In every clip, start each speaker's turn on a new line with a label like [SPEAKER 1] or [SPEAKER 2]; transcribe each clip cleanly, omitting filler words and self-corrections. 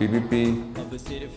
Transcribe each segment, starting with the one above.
[SPEAKER 1] PPP,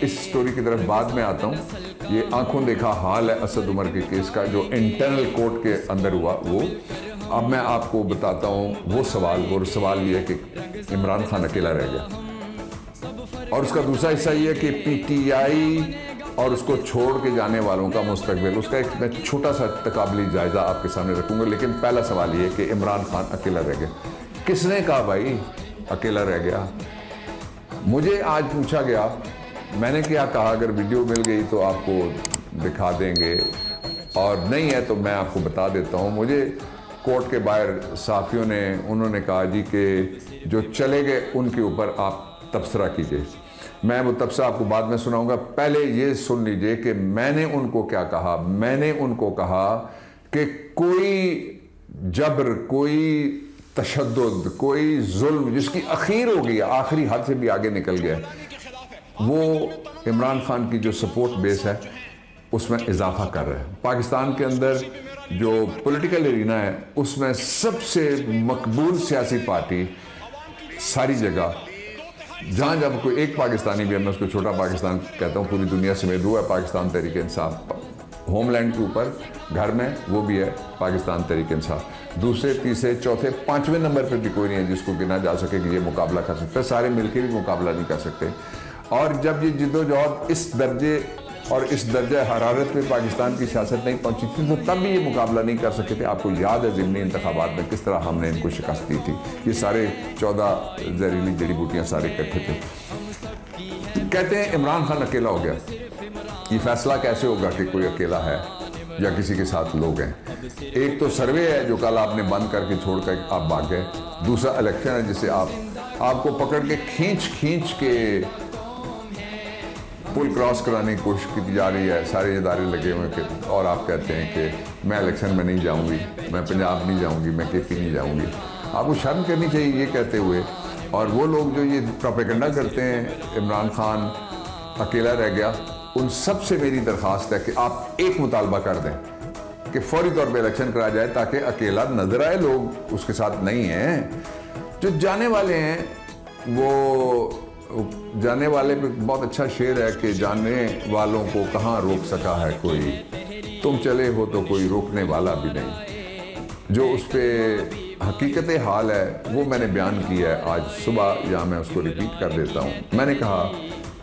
[SPEAKER 1] اس story کی طرف بعد میں آتا ہوں. یہ آنکھوں دیکھا حال ہے اسد عمر کے کیس کا جو انٹرنل کورٹ کے اندر ہوا. وہ اب میں آپ کو بتاتا ہوں وہ سوال یہ ہے کہ عمران خان اکیلا رہ گیا, اور اس کا دوسرا حصہ یہ ہے کہ پی ٹی آئی اور اس کو چھوڑ کے جانے والوں کا مستقبل. اس کا ایک میں چھوٹا سا تقابلی جائزہ آپ کے سامنے رکھوں گا, لیکن پہلا سوال یہ ہے کہ عمران خان اکیلا رہ گیا. کس نے کہا بھائی اکیلا رہ گیا؟ مجھے آج پوچھا گیا, میں نے کیا کہا اگر ویڈیو مل گئی تو آپ کو دکھا دیں گے, اور نہیں ہے تو میں آپ کو بتا دیتا ہوں. مجھے کورٹ کے باہر صحافیوں نے انہوں نے کہا جی کہ جو چلے گئے ان کے اوپر آپ تبصرہ کیجئے. میں وہ تبصرہ آپ کو بعد میں سناؤں گا. پہلے یہ سن لیجئے کہ میں نے ان کو کیا کہا. میں نے ان کو کہا کہ کوئی جبر, کوئی تشدد, کوئی ظلم جس کی اخیر ہو گئی, آخری حد سے بھی آگے نکل گیا, وہ عمران خان کی جو سپورٹ بیس ہے اس میں اضافہ کر رہا ہے. پاکستان کے اندر جو پولیٹیکل ارینا ہے اس میں سب سے مقبول سیاسی پارٹی ساری جگہ, جہاں جب کوئی ایک پاکستانی بھی ہے, میں اس کو چھوٹا پاکستان کہتا ہوں, پوری دنیا سمیت وہ ہے پاکستان تحریک انصاف. ہوم لینڈ کے اوپر گھر میں وہ بھی ہے پاکستان تحریک انصاف. دوسرے تیسرے چوتھے پانچویں نمبر پہ بھی کوئی نہیں ہے جس کو گنا جا سکے کہ یہ مقابلہ کر سکتے. سارے مل کے بھی مقابلہ نہیں کر سکتے. اور جب یہ جد و جہد اس درجے اور اس درجہ حرارت میں پاکستان کی سیاست نہیں پہنچی تھی تو تب بھی یہ مقابلہ نہیں کر سکے تھے. آپ کو یاد ہے ضمنی انتخابات میں کس طرح ہم نے ان کو شکست دی تھی. یہ سارے 14 زہریلی جڑی بوٹیاں سارے اکٹھے تھے. کہتے ہیں عمران خان اکیلا ہو گیا. یہ فیصلہ کیسے ہوگا کہ کوئی اکیلا ہے یا کسی کے ساتھ لوگ ہیں؟ ایک تو سروے ہے جو کل آپ نے بند کر کے چھوڑ کر آپ بھاگ گئے. دوسرا الیکشن ہے جسے آپ کو پکڑ کے کھینچ کے پل کراس کرانے کی کوشش کی جا رہی ہے. سارے ادارے لگے ہوئے کہ, اور آپ کہتے ہیں کہ میں الیکشن میں نہیں جاؤں گی, میں پنجاب نہیں جاؤں گی, میں کے پی نہیں جاؤں گی. آپ کو شرم کرنی چاہیے یہ کہتے ہوئے. اور وہ لوگ جو یہ پروپیگنڈا کرتے ہیں عمران خان اکیلا رہ گیا, ان سب سے میری درخواست ہے کہ آپ ایک مطالبہ کر دیں کہ فوری طور پہ الیکشن کرا جائے تاکہ اکیلا نظر آئے. لوگ اس کے ساتھ نہیں ہیں. جو جانے والے ہیں وہ جانے والے پہ بہت اچھا شعر ہے کہ جانے والوں کو کہاں روک سکا ہے کوئی, تم چلے ہو تو کوئی روکنے والا بھی نہیں. جو اس پہ حقیقت حال ہے وہ میں نے بیان کیا ہے آج صبح, یا میں اس کو ریپیٹ کر دیتا ہوں. میں نے کہا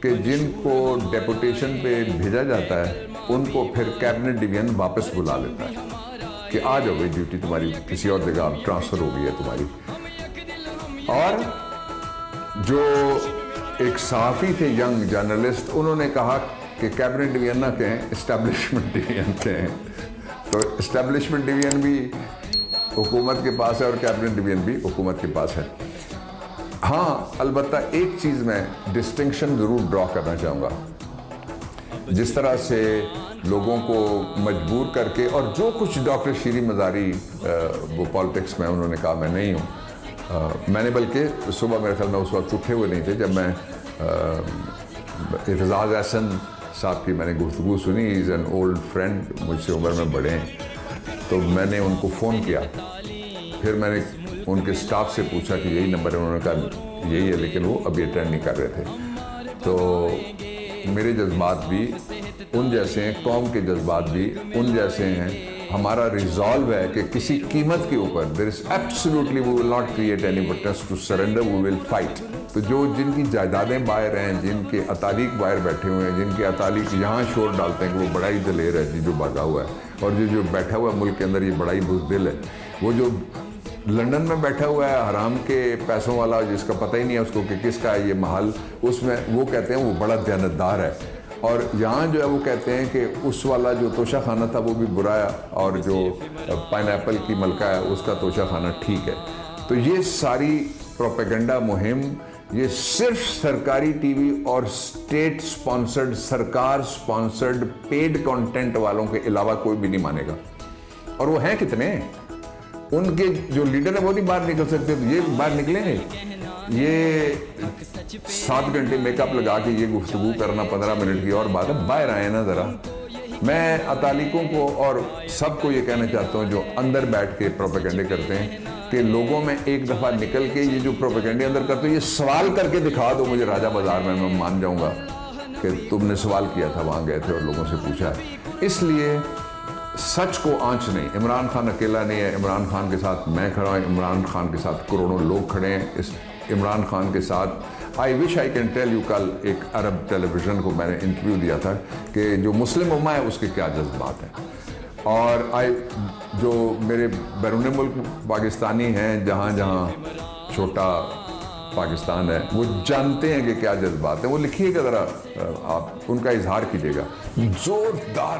[SPEAKER 1] کہ جن کو ڈیپوٹیشن پہ بھیجا جاتا ہے ان کو پھر کیبنٹ ڈویژن واپس بلا لیتا ہے کہ آ جاؤ بھائی, ڈیوٹی تمہاری کسی اور جگہ ٹرانسفر ہو گئی ہے تمہاری. اور جو ایک صحافی تھے ینگ جرنلسٹ, انہوں نے کہا کہ کیبنٹ ڈویژن نہ کہیں, اسٹیبلشمنٹ ڈویژن کہیں. تو اسٹیبلشمنٹ ڈویژن بھی حکومت کے پاس ہے اور کیبنٹ ڈویژن بھی حکومت کے پاس ہے. ہاں البتہ ایک چیز میں ڈسٹنکشن ضرور ڈرا کرنا چاہوں گا. جس طرح سے لوگوں کو مجبور کر کے, اور جو کچھ ڈاکٹر شیریں مزاری وہ پالیٹکس میں انہوں نے کہا میں نہیں ہوں, میں نے بلکہ صبح میرے خیال میں اس وقت اٹھے ہوئے نہیں تھے جب میں اعتزاز احسن صاحب کی میں نے گفتگو سنی. از این اولڈ فرینڈ, مجھ سے عمر میں بڑے ہیں, تو میں نے ان کو فون کیا. پھر میں نے ان کے سٹاف سے پوچھا کہ یہی نمبر ہے, انہوں نے کہا یہی ہے, لیکن وہ ابھی اٹینڈ نہیں کر رہے تھے. تو میرے جذبات بھی ان جیسے ہیں, قوم کے جذبات بھی ان جیسے ہیں. ہمارا ریزالو ہے کہ کسی قیمت کے اوپر there is absolutely we will not create any protest to surrender, we will fight. تو جو جن کی جائیدادیں باہر ہیں, جن کے اتالیق باہر بیٹھے ہوئے ہیں, جن کے اتالیق یہاں شور ڈالتے ہیں کہ وہ بڑا ہی دلیر ہے جی جو بھاگا ہوا ہے, اور جو بیٹھا ہوا ہے ملک کے اندر یہ بڑا ہی بزدل ہے. وہ جو لندن میں بیٹھا ہوا ہے حرام کے پیسوں والا جس کا پتہ ہی نہیں ہے اس کو کہ کس کا ہے یہ محل, اس میں وہ کہتے ہیں وہ بڑا دیانتدار ہے. اور یہاں جو ہے وہ کہتے ہیں کہ اس والا جو توشہ خانہ تھا وہ بھی برا ہے, اور جو پائن ایپل کی ملکہ ہے اس کا توشہ خانہ ٹھیک ہے. تو یہ ساری پروپیگنڈا مہم یہ صرف سرکاری ٹی وی اور اسٹیٹ سپانسرڈ, سرکار سپانسرڈ پیڈ کانٹینٹ والوں کے علاوہ کوئی بھی نہیں مانے گا. اور وہ ہیں کتنے, ان کے جو لیڈر ہیں وہ نہیں باہر نکل سکتے, تو یہ باہر نکلیں گے. یہ 7 گھنٹے میک اپ لگا کے یہ گفتگو کرنا 15 منٹ کی اور بات ہے, باہر آئے نا ذرا. میں اتالیکوں کو اور سب کو یہ کہنا چاہتا ہوں جو اندر بیٹھ کے پروپیگنڈے کرتے ہیں کہ لوگوں میں ایک دفعہ نکل کے یہ جو پروپیگنڈے اندر کرتے ہیں یہ سوال کر کے دکھا دو مجھے راجہ بازار میں مان جاؤں گا کہ تم نے سوال کیا تھا، وہاں گئے تھے اور لوگوں سے پوچھا ہے، اس لیے سچ کو آنچ نہیں. عمران خان اکیلا نہیں ہے، عمران خان کے ساتھ میں کھڑا ہوں، عمران خان کے ساتھ کروڑوں لوگ کھڑے ہیں. اس عمران خان کے ساتھ آئی وش آئی کین ٹیل یو، کل ایک عرب ٹیلی ویژن کو میں نے انٹرویو دیا تھا کہ جو مسلم امہ ہے اس کے کیا جذبات ہیں، اور جو میرے بیرون ملک پاکستانی ہیں جہاں جہاں چھوٹا پاکستان ہے وہ جانتے ہیں کہ کیا جذبات ہیں. وہ لکھیے گا ذرا، آپ ان کا اظہار کیجیے گا زوردار.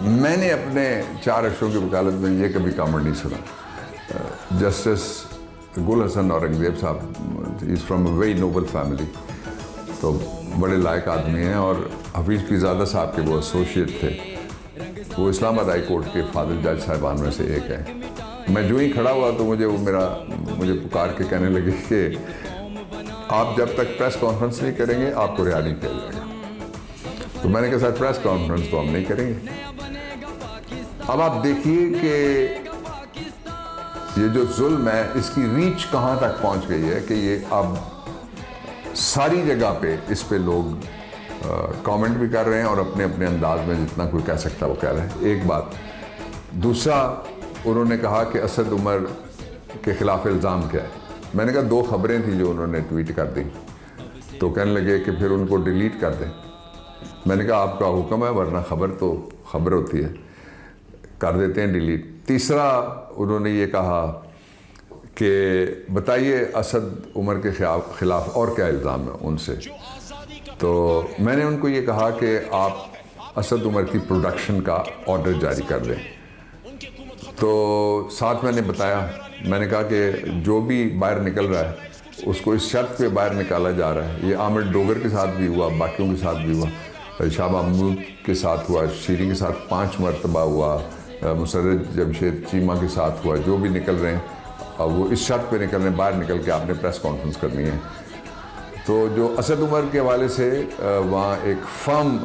[SPEAKER 1] میں نے اپنے 4 اشروں کی وکالت میں یہ کبھی کامنٹ نہیں سنا. جسٹس گل حسن اورنگزیب صاحب is from a very noble family, تو بڑے لائق آدمی ہیں، اور حفیظ پیرزادہ صاحب کے وہ ایسوسیٹ تھے، وہ اسلام آباد ہائی کورٹ کے فاضل جج صاحبان میں سے ایک ہیں. میں جو ہی کھڑا ہوا تو مجھے پکار کے کہنے لگے کہ آپ جب تک پریس کانفرنس نہیں کریں گے آپ کو رہا نہیں کیا جائے گا. تو میں نے کہا سر پریس کانفرنس تو ہم نہیں کریں گے. اب آپ دیکھیے کہ یہ جو ظلم ہے اس کی ریچ کہاں تک پہنچ گئی ہے کہ یہ اب ساری جگہ پہ اس پہ لوگ کامنٹ بھی کر رہے ہیں اور اپنے اپنے انداز میں جتنا کوئی کہہ سکتا وہ کہہ رہے ہیں. ایک بات. دوسرا، انہوں نے کہا کہ اسد عمر کے خلاف الزام کیا ہے. میں نے کہا 2 خبریں تھیں جو انہوں نے ٹویٹ کر دی، تو کہنے لگے کہ پھر ان کو ڈیلیٹ کر دیں. میں نے کہا آپ کا حکم ہے، ورنہ خبر تو خبر ہوتی ہے، کر دیتے ہیں ڈیلیٹ. تیسرا، انہوں نے یہ کہا کہ بتائیے اسد عمر کے خلاف اور کیا الزام ہے ان سے. تو میں نے ان کو یہ کہا کہ آپ اسد عمر کی پروڈکشن کا آرڈر جاری کر دیں. تو ساتھ میں نے بتایا، میں نے کہا کہ جو بھی باہر نکل رہا ہے اس کو اس شرط پہ باہر نکالا جا رہا ہے. یہ عامر ڈوگر کے ساتھ بھی ہوا، باقیوں کے ساتھ بھی ہوا، شاہ محمود کے ساتھ ہوا، شیری کے ساتھ 5 مرتبہ ہوا، مسرت جمشید چیمہ کے ساتھ ہوا. جو بھی نکل رہے ہیں اب وہ اس شرط پہ نکل رہے ہیں باہر نکل کے آپ نے پریس کانفرنس کرنی ہے. تو جو اسد عمر کے حوالے سے وہاں ایک فرم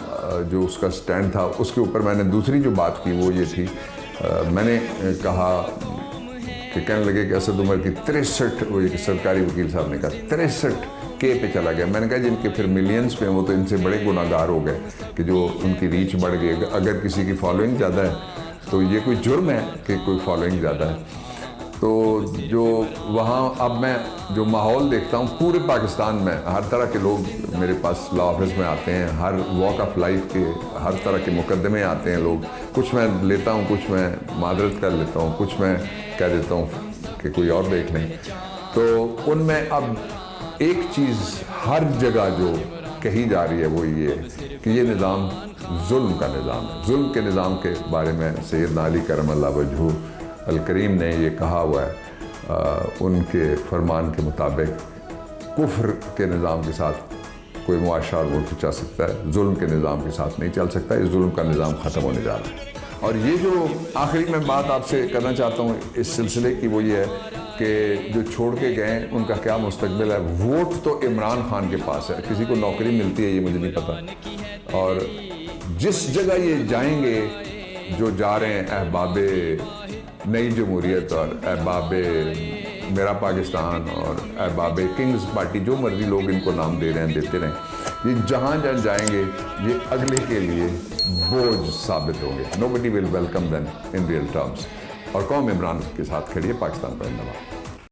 [SPEAKER 1] جو اس کا سٹینڈ تھا، اس کے اوپر میں نے دوسری جو بات کی وہ یہ تھی، میں نے کہا کہ کہنے لگے کہ اسد عمر کی 63، وہ ایک سرکاری وکیل صاحب نے کہا 63K پہ چلا گیا. میں نے کہا جن کے پھر ملینز پہ وہ تو ان سے بڑے گناہ گار ہو گئے کہ جو ان کی ریچ بڑھ گئی. اگر کسی کی فالوئنگ زیادہ ہے تو یہ کوئی جرم ہے کہ کوئی فالوئنگ زیادہ ہے. تو جو وہاں اب میں جو ماحول دیکھتا ہوں پورے پاکستان میں، ہر طرح کے لوگ میرے پاس لا آفس میں آتے ہیں، ہر واک آف لائف کے ہر طرح کے مقدمے آتے ہیں لوگ. کچھ میں لیتا ہوں، کچھ میں معذرت کر لیتا ہوں، کچھ میں کہہ دیتا ہوں کہ کوئی اور دیکھ لیں. تو ان میں اب ایک چیز ہر جگہ جو کہی جا رہی ہے وہ یہ ہے کہ یہ نظام ظلم کا نظام ہے. ظلم کے نظام کے بارے میں سیدنا علی کرم اللہ وجہہ الکریم نے یہ کہا ہوا ہے، ان کے فرمان کے مطابق کفر کے نظام کے ساتھ کوئی معاشرہ اور ملک چل سکتا ہے، ظلم کے نظام کے ساتھ نہیں چل سکتا. اس ظلم کا نظام ختم ہونے جا رہا ہے. اور یہ جو آخری میں بات آپ سے کرنا چاہتا ہوں اس سلسلے کی وہ یہ ہے کہ جو چھوڑ کے گئے ان کا کیا مستقبل ہے. ووٹ تو عمران خان کے پاس ہے، کسی کو نوکری ملتی ہے یہ مجھے نہیں پتا. اور جس جگہ یہ جائیں گے، جو جا رہے ہیں احباب نئی جمہوریت اور احباب میرا پاکستان اور احباب کنگز پارٹی، جو مرضی لوگ ان کو نام دے رہے ہیں دیتے رہیں، یہ جہاں جہاں جائیں گے یہ اگلے کے لیے بوجھ ثابت ہوں گے. Nobody will welcome them in real terms. اور قوم عمران کے ساتھ کھڑی ہے. پاکستان کا زندہ باد.